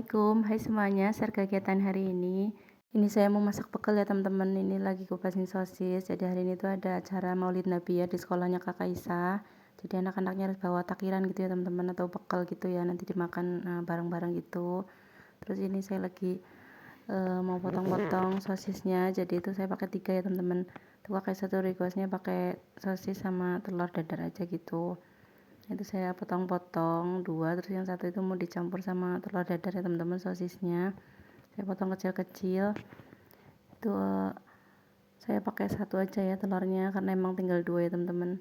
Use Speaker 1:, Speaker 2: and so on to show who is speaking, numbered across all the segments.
Speaker 1: Assalamualaikum, hai semuanya, share kegiatan hari ini. Ini saya mau masak bekal ya teman-teman, ini lagi kupasin sosis. Jadi hari ini tuh ada acara Maulid Nabi ya di sekolahnya Kakak Isa. Jadi anak-anaknya harus bawa takiran gitu ya teman-teman, atau bekal gitu ya, nanti dimakan bareng-bareng gitu. Terus ini saya lagi mau potong-potong sosisnya, jadi itu saya pakai 3 ya teman-teman. Tuh Kakak Isa tuh requestnya pakai sosis sama telur dadar aja gitu. Itu saya potong-potong 2, terus yang satu itu mau dicampur sama telur dadar ya teman-teman, sosisnya saya potong kecil-kecil. Itu saya pakai satu aja ya telurnya karena emang tinggal 2 ya teman-teman,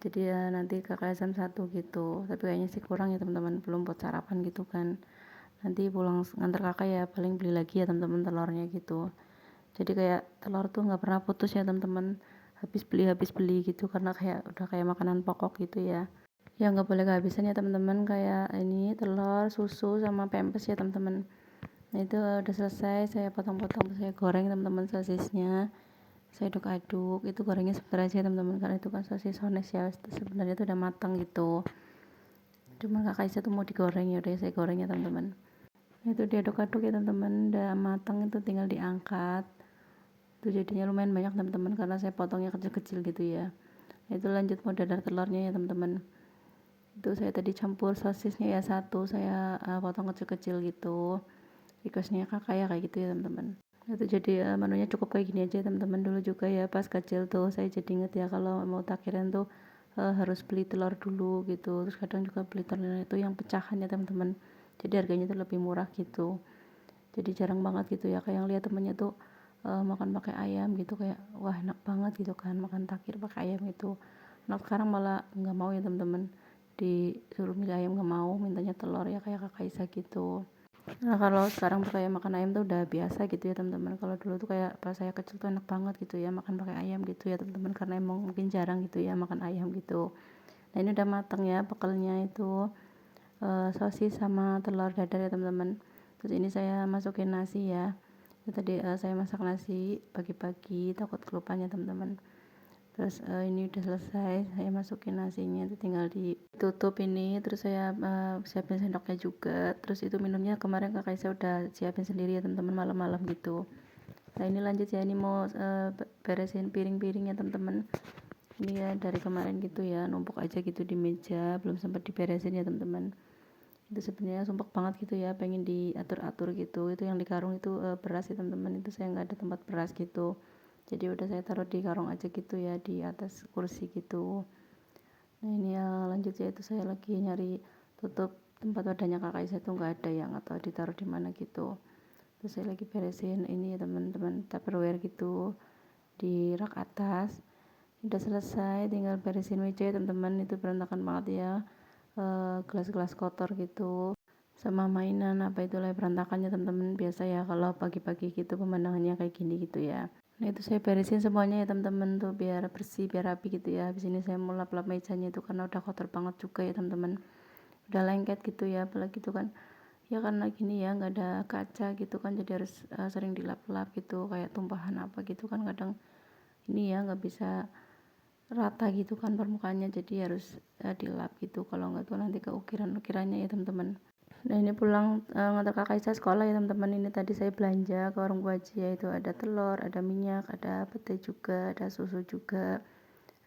Speaker 1: jadi ya nanti kakak jam 1 gitu, tapi kayaknya sih kurang ya teman-teman, belum buat sarapan gitu kan, nanti pulang nganter kakak ya paling beli lagi ya teman-teman telurnya gitu. Jadi kayak telur tuh nggak pernah putus ya teman-teman, habis beli gitu, karena kayak udah kayak makanan pokok gitu ya. Ya nggak boleh kehabisan ya teman-teman, kayak ini telur, susu, sama pempes ya teman-teman. Nah itu udah selesai, saya potong-potong, saya goreng teman-teman sosisnya, saya aduk-aduk. Itu gorengnya sebentar aja teman-teman, karena itu kan sosis Honest ya, sebenarnya itu udah matang gitu, cuma kakak Isa tuh mau digoreng, ya udah saya goreng ya teman-teman. Nah itu diaduk-aduk ya teman-teman, udah matang itu tinggal diangkat. Itu jadinya lumayan banyak teman-teman karena saya potongnya kecil-kecil gitu ya. Nah itu lanjut mau dadar telurnya ya teman-teman. Itu saya tadi campur sosisnya ya satu, saya potong kecil-kecil gitu, requestnya kakak ya kayak gitu ya teman-teman. Itu jadi menunya cukup kayak gini aja teman-teman. Dulu juga ya pas kecil tuh saya jadi inget ya kalau mau takbiran tuh harus beli telur dulu gitu, terus kadang juga beli telur itu yang pecahan ya teman-teman, jadi harganya tuh lebih murah gitu. Jadi jarang banget gitu ya kayak yang lihat temennya tuh makan pakai ayam gitu, kayak wah enak banget gitu kan makan takir pakai ayam itu. Nah sekarang malah nggak mau ya teman-teman, disuruh milih ayam nggak mau, mintanya telur ya kayak kakak Isa gitu. Nah kalau sekarang tuh kayak makan ayam tuh udah biasa gitu ya teman-teman. Kalau dulu tuh kayak pas saya kecil tuh enak banget gitu ya makan pakai ayam gitu ya teman-teman, karena emang mungkin jarang gitu ya makan ayam gitu. Nah ini udah matang ya bekalnya itu, sosis sama telur dadar ya teman-teman. Terus ini saya masukin nasi ya. Itu tadi saya masak nasi pagi-pagi, takut kelupaan ya teman-teman. Terus ini udah selesai, saya masukin nasinya, itu tinggal ditutup ini. Terus saya siapin sendoknya juga. Terus itu minumnya kemarin kakak saya udah siapin sendiri ya teman-teman, malam-malam gitu. Nah ini lanjut ya, ini mau beresin piring-piringnya teman-teman. Ini ya dari kemarin gitu ya, numpuk aja gitu di meja, belum sempat diberesin ya teman-teman. Itu sebenarnya sumpek banget gitu ya, pengen diatur-atur gitu. Itu yang di karung itu beras ya teman-teman, itu saya nggak ada tempat beras gitu, jadi udah saya taruh di karung aja gitu ya, di atas kursi gitu. Nah ini ya lanjut ya, itu saya lagi nyari tutup tempat wadahnya kakak saya tuh nggak ada yang, atau ditaruh di mana gitu. Terus saya lagi beresin ini ya teman-teman, tupperware gitu di rak atas. Udah selesai, tinggal beresin meja ya teman-teman. Itu berantakan banget ya, gelas-gelas kotor gitu sama mainan apa itulah berantakannya teman-teman. Biasa ya kalau pagi-pagi gitu pemandangannya kayak gini gitu ya. Nah itu saya beresin semuanya ya teman-teman tuh biar bersih, biar rapi gitu ya. Habis ini saya mau lap-lap mejanya itu karena udah kotor banget juga ya teman-teman, udah lengket gitu ya, apalagi itu kan ya karena gini ya nggak ada kaca gitu kan, jadi harus sering dilap-lap gitu, kayak tumpahan apa gitu kan kadang ini ya nggak bisa rata gitu kan permukaannya, jadi harus dilap gitu, kalau nggak tuh nanti keukiran-ukirannya ya teman-teman. Nah ini pulang ngantar kakak saya sekolah ya teman-teman. Ini tadi saya belanja ke warung Bu Haji ya, itu ada telur, ada minyak, ada pete juga, ada susu juga,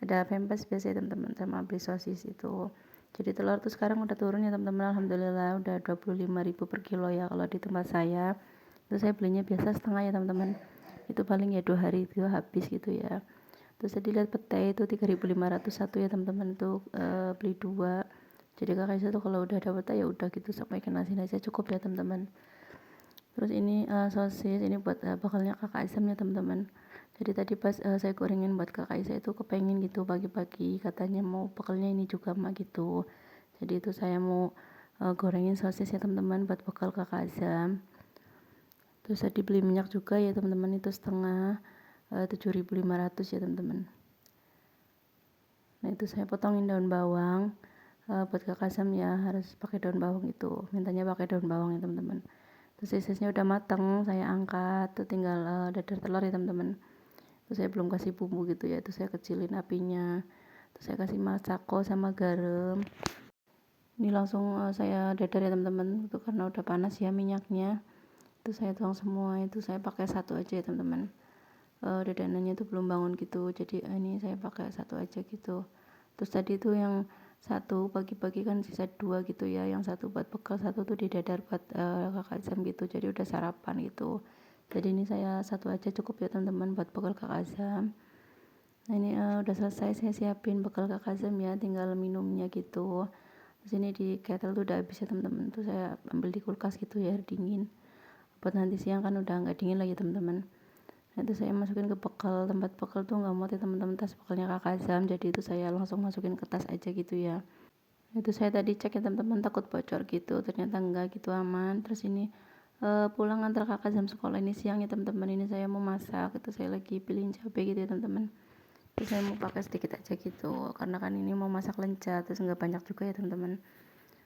Speaker 1: ada pempes biasa ya teman-teman, sama beli sosis itu. Jadi telur tuh sekarang udah turun ya teman-teman, alhamdulillah udah 25.000 per kilo ya kalau di tempat saya. Itu saya belinya biasa setengah ya teman-teman, itu paling ya 2 hari itu habis gitu ya. Terus tadi lihat pete itu 3.501 ya teman-teman, itu beli 2. Jadi kakak saya tuh kalau udah ada pete ya udah gitu sampai ke nasi aja cukup ya teman-teman. Terus ini sosis ini buat bakalnya kakak Isam ya teman-teman. Jadi tadi pas saya gorengin buat kakak Isa itu kepengen gitu pagi-pagi, katanya mau bekalnya ini juga mak gitu. Jadi itu saya mau gorengin sosis ya teman-teman buat bekal kakak Azam. Terus tadi beli minyak juga ya teman-teman, itu setengah 7.500 ya teman-teman. Nah itu saya potongin daun bawang buat kakak Azam ya, harus pakai daun bawang, itu mintanya pakai daun bawang ya teman-teman. Terus sisanya udah mateng, saya angkat, tuh tinggal dadar telur ya teman-teman. Terus saya belum kasih bumbu gitu ya, terus saya kecilin apinya, terus saya kasih masako sama garam. Ini langsung saya dadar ya teman-teman, itu karena udah panas ya minyaknya. Itu saya tuang semua, itu saya pakai satu aja ya teman-teman. Dadanannya itu belum bangun gitu, jadi ini saya pakai satu aja gitu. Terus tadi itu yang satu pagi-pagi kan sisa dua gitu ya, yang satu buat bekal, satu tuh didadar buat kakak Azam gitu, jadi udah sarapan gitu. Jadi ini saya satu aja cukup ya teman-teman buat bekal kakak Azam. Nah ini udah selesai saya siapin bekal kakak Azam ya, tinggal minumnya gitu. Terus ini di kettle tuh udah habis ya teman-teman, tuh saya ambil di kulkas gitu ya, air dingin buat nanti siang kan udah nggak dingin lagi teman-teman. Nah itu saya masukin ke bekal, tempat bekal tuh nggak muat ya teman-teman, tas bekalnya kakak Azam, jadi itu saya langsung masukin ke tas aja gitu ya. Itu saya tadi cek ya teman-teman, takut bocor gitu, ternyata enggak gitu, aman. Terus ini pulang antar kakak Azam sekolah ini siang ya teman-teman, ini saya mau masak, itu saya lagi pilihin cabai gitu ya teman-teman. Terus saya mau pakai sedikit aja gitu, karena kan ini mau masak lenca, terus nggak banyak juga ya teman-teman.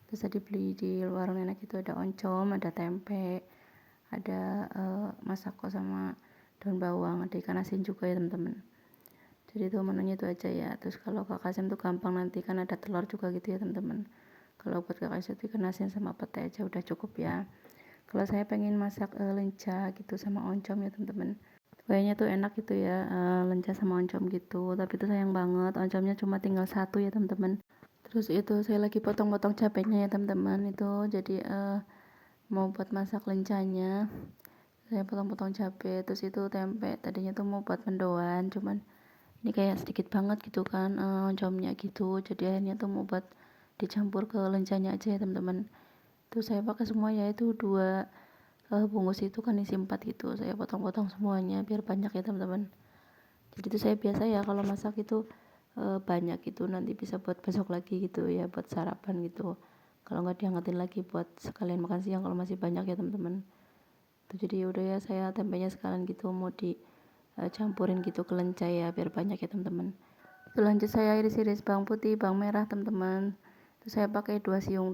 Speaker 1: Terus tadi beli di warung nenek itu ada oncom, ada tempe, ada masako sama daun bawang, ada ikan asin juga ya teman-teman. Jadi itu menunya itu aja ya. Terus kalau kakak Azam tuh gampang, nanti kan ada telur juga gitu ya teman-teman. Kalau buat kakak Azam itu ikan asin sama pete aja udah cukup ya. Kalau saya pengen masak lenca gitu sama oncom ya teman-teman, kayaknya tuh enak gitu ya, lenca sama oncom gitu. Tapi itu sayang banget, oncomnya cuma tinggal satu ya teman-teman. Terus itu saya lagi potong-potong cabenya ya teman-teman, itu jadi mau buat masak lencanya. Saya potong-potong cabai, terus itu tempe, tadinya tuh mau buat mendoan, cuman ini kayak sedikit banget gitu kan oncomnya gitu, jadi akhirnya tuh mau buat dicampur ke lencanya aja ya teman-teman. Terus saya pakai semua ya, itu dua bungkus itu kan isi 4 gitu, saya potong-potong semuanya biar banyak ya teman-teman. Jadi itu saya biasa ya kalau masak itu banyak gitu, nanti bisa buat besok lagi gitu ya, buat sarapan gitu. Kalau nggak dihangatin lagi buat sekalian makan siang kalau masih banyak ya teman-teman. Tuh jadi udah ya, saya tempenya sekalian gitu mau campurin gitu ke lenca ya biar banyak ya teman-teman. Lanjut saya iris-iris bawang putih, bawang merah teman-teman. Terus saya pakai 2 siung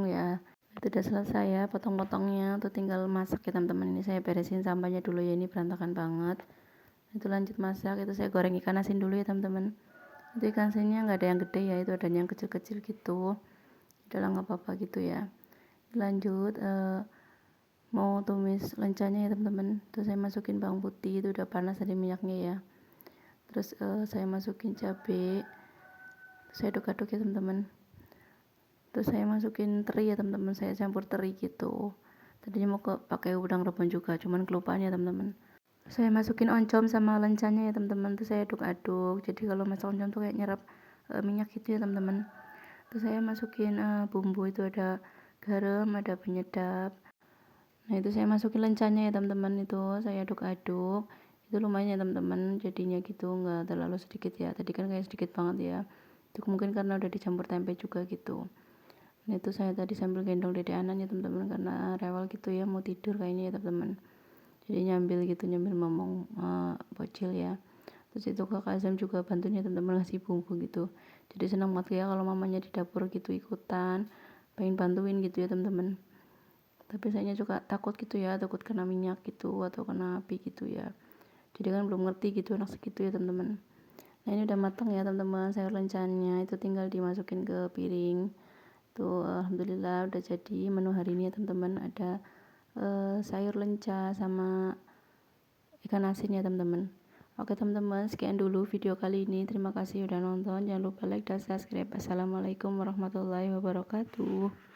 Speaker 1: ya. Itu udah selesai ya potong-potongnya, tuh tinggal masak ya teman-teman. Ini saya beresin sampahnya dulu ya, ini berantakan banget. Itu lanjut masak, itu saya goreng ikan asin dulu ya teman-teman. Itu ikan asinnya nggak ada yang gede ya, itu ada yang kecil-kecil gitu. Udah lah nggak apa-apa gitu ya. Lanjut mau tumis lencanya ya teman-teman. Terus saya masukin bawang putih, itu udah panas dari minyaknya ya. Terus saya masukin cabai, saya aduk-aduk ya teman-teman. Terus saya masukin teri ya teman-teman, saya campur teri gitu. Tadinya mau pakai udang rebon juga, cuman kelupaan ya teman-teman. Saya masukin oncom sama lencanya ya teman-teman, terus saya aduk-aduk. Jadi kalau masak oncom tuh kayak nyerap minyak gitu ya teman-teman. Terus saya masukin bumbu, itu ada garam, ada penyedap. Nah itu saya masukin lencanya ya teman-teman, itu saya aduk-aduk. Itu lumayan ya teman-teman, jadinya gitu nggak terlalu sedikit ya. Tadi kan kayak sedikit banget ya. Itu mungkin karena udah dicampur tempe juga gitu. Nah itu saya tadi sambil gendong dede Anan ya teman-teman, karena rewel gitu ya, mau tidur kayaknya ya teman-teman. Jadi nyambil gitu, nyambil ngomong bocil ya. Terus itu kakak Azam juga bantunya teman-teman ngasih bumbu gitu. Jadi senang banget ya kalau mamanya di dapur gitu ikutan, pengen bantuin gitu ya teman-teman. Tapi sayanya juga takut gitu ya, takut kena minyak gitu atau kena api gitu ya. Jadi kan belum ngerti gitu anak segitu ya teman-teman. Nah ini udah matang ya teman-teman, sayur lencanya itu tinggal dimasukin ke piring. Tuh alhamdulillah udah jadi menu hari ini ya teman-teman. Ada sayur lenca sama ikan asin ya teman-teman. Oke teman-teman, sekian dulu video kali ini. Terima kasih udah nonton. Jangan lupa like dan subscribe. Assalamualaikum warahmatullahi wabarakatuh.